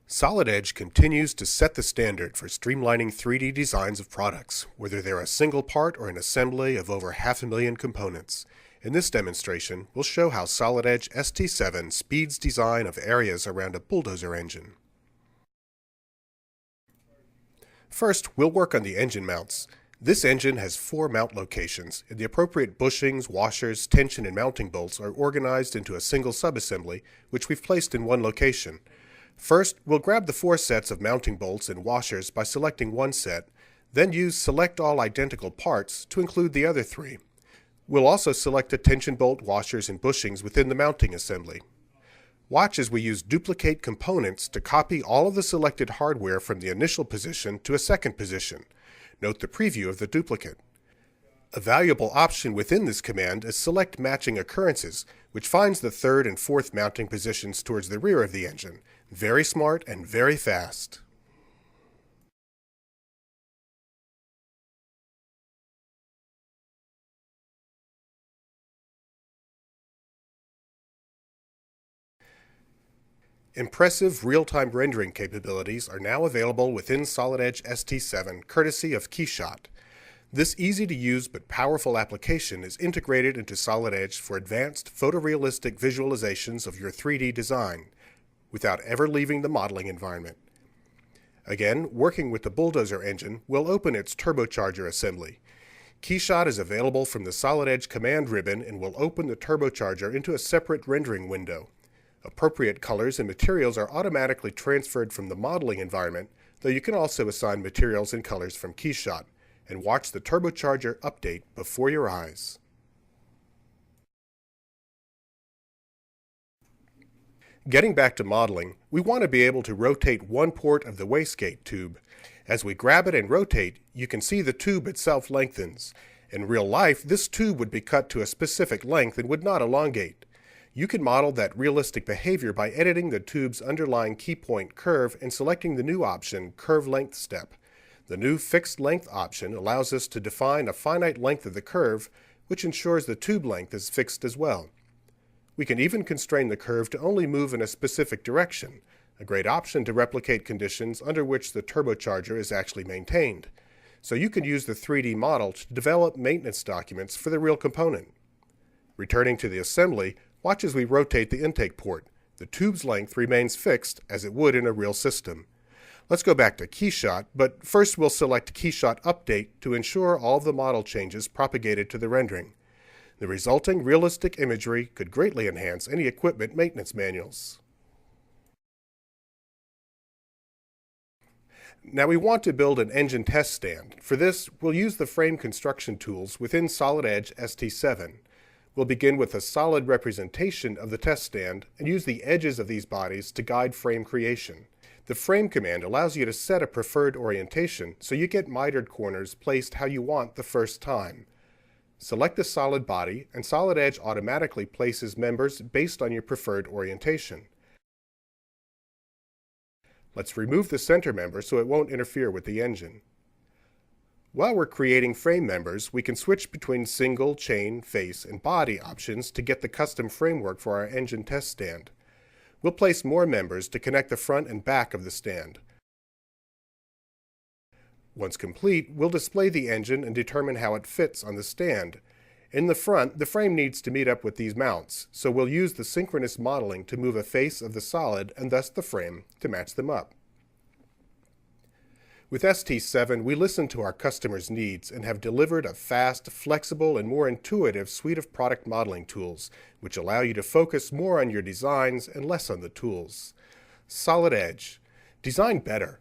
Solid Edge continues to set the standard for streamlining 3D designs of products, whether they're a single part or an assembly of over 500,000 components. In this demonstration, we'll show how Solid Edge ST7 speeds design of areas around a bulldozer engine. First, we'll work on the engine mounts. This engine has 4 mount locations, and the appropriate bushings, washers, tension, and mounting bolts are organized into a single subassembly, which we've placed in one location. First, we'll grab the 4 sets of mounting bolts and washers by selecting one set, then use Select All Identical Parts to include the other 3. We'll also select the tension bolt, washers, and bushings within the mounting assembly. Watch as we use Duplicate Components to copy all of the selected hardware from the initial position to a second position. Note the preview of the duplicate. A valuable option within this command is Select Matching Occurrences, which finds the 3rd and 4th mounting positions towards the rear of the engine. Very smart and very fast. Impressive real-time rendering capabilities are now available within Solid Edge ST7, courtesy of KeyShot. This easy-to-use but powerful application is integrated into Solid Edge for advanced photorealistic visualizations of your 3D design, without ever leaving the modeling environment. Again, working with the bulldozer engine will open its Turbocharger Assembly. KeyShot is available from the Solid Edge command ribbon and will open the turbocharger into a separate rendering window. Appropriate colors and materials are automatically transferred from the modeling environment, though you can also assign materials and colors from KeyShot, and watch the turbocharger update before your eyes. Getting back to modeling, we want to be able to rotate one port of the wastegate tube. As we grab it and rotate, you can see the tube itself lengthens. In real life, this tube would be cut to a specific length and would not elongate. You can model that realistic behavior by editing the tube's underlying key point curve and selecting the new option, Curve Length Step. The new Fixed Length option allows us to define a finite length of the curve, which ensures the tube length is fixed as well. We can even constrain the curve to only move in a specific direction, a great option to replicate conditions under which the turbocharger is actually maintained. So you can use the 3D model to develop maintenance documents for the real component. Returning to the assembly, watch as we rotate the intake port. The tube's length remains fixed as it would in a real system. Let's go back to KeyShot, but first we'll select KeyShot Update to ensure all of the model changes propagated to the rendering. The resulting realistic imagery could greatly enhance any equipment maintenance manuals. Now we want to build an engine test stand. For this, we'll use the frame construction tools within Solid Edge ST7. We'll begin with a solid representation of the test stand and use the edges of these bodies to guide frame creation. The frame command allows you to set a preferred orientation so you get mitered corners placed how you want the first time. Select the solid body and Solid Edge automatically places members based on your preferred orientation. Let's remove the center member so it won't interfere with the engine. While we're creating frame members, we can switch between single, chain, face, and body options to get the custom framework for our engine test stand. We'll place more members to connect the front and back of the stand. Once complete, we'll display the engine and determine how it fits on the stand. In the front, the frame needs to meet up with these mounts, so we'll use the synchronous modeling to move a face of the solid and thus the frame to match them up. With ST7, we listened to our customers' needs and have delivered a fast, flexible, and more intuitive suite of product modeling tools, which allow you to focus more on your designs and less on the tools. Solid Edge. Design better.